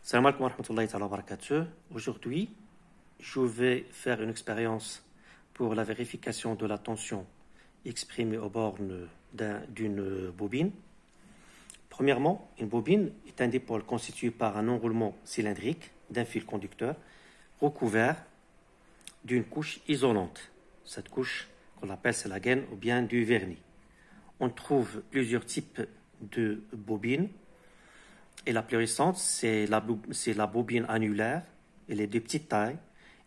Salam alaikum wa rahmatullahi wa barakatuh. Aujourd'hui, je vais faire une expérience pour la vérification de la tension exprimée aux bornes d'une bobine. Premièrement, une bobine est un dipôle constitué par un enroulement cylindrique d'un fil conducteur recouvert d'une couche isolante. Cette couche, qu'on appelle c'est la gaine ou bien du vernis. On trouve plusieurs types de bobines. Et la plus récente, c'est la bobine annulaire. Elle est de petite taille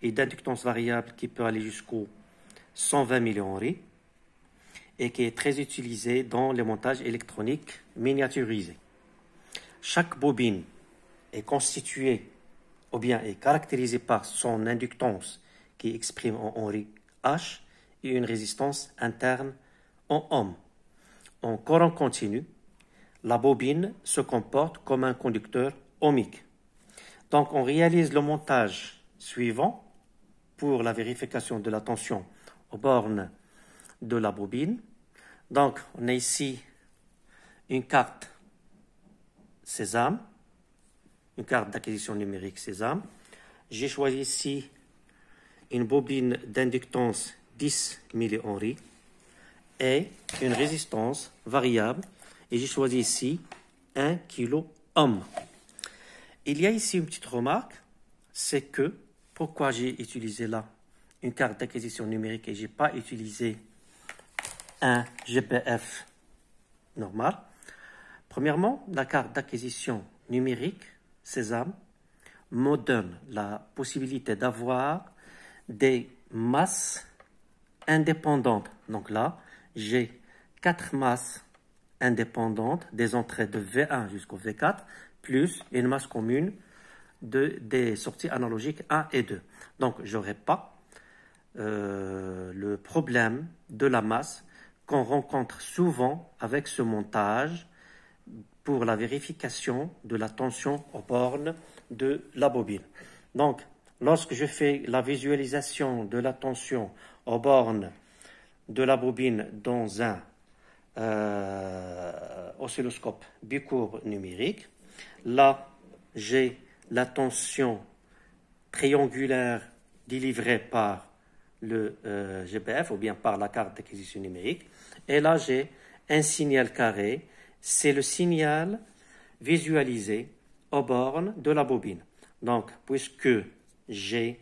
et d'inductance variable qui peut aller jusqu'au 120 millihenry et qui est très utilisée dans les montages électroniques miniaturisés. Chaque bobine est constituée ou bien est caractérisée par son inductance qui exprime en Henry H et une résistance interne en ohm. En courant continu, la bobine se comporte comme un conducteur ohmique. Donc, on réalise le montage suivant pour la vérification de la tension aux bornes de la bobine. Donc, on a ici une carte Sésame, une carte d'acquisition numérique Sésame. J'ai choisi ici une bobine d'inductance 10 millihenry et une résistance variable. Et j'ai choisi ici 1 kilo ohm. Il y a ici une petite remarque, c'est que pourquoi j'ai utilisé là une carte d'acquisition numérique et je n'ai pas utilisé un GPF normal. Premièrement, la carte d'acquisition numérique Sésame me donne la possibilité d'avoir des masses indépendantes. Donc là, j'ai 4 masses indépendante des entrées de V1 jusqu'au V4, plus une masse commune des sorties analogiques 1 et 2. Donc, je n'aurai pas le problème de la masse qu'on rencontre souvent avec ce montage pour la vérification de la tension aux bornes de la bobine. Donc, lorsque je fais la visualisation de la tension aux bornes de la bobine dans un oscilloscope bicourbe numérique. Là, j'ai la tension triangulaire délivrée par le GPF ou bien par la carte d'acquisition numérique. Et là, j'ai un signal carré. C'est le signal visualisé aux bornes de la bobine. Donc, puisque j'ai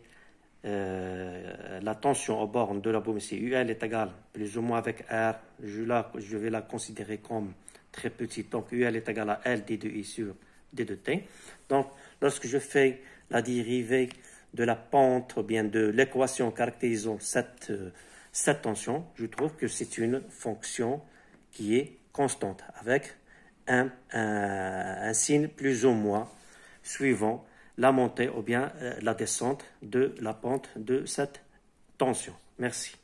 la tension aux bornes de la bobine, si UL est égal plus ou moins avec R, je vais la considérer comme très petite. Donc, UL est égal à L d2i sur d2t. Donc, lorsque je fais la dérivée de la pente ou bien de l'équation caractérisant cette tension, je trouve que c'est une fonction qui est constante avec un signe plus ou moins suivant la montée ou bien la descente de la pente de cette tension. Merci.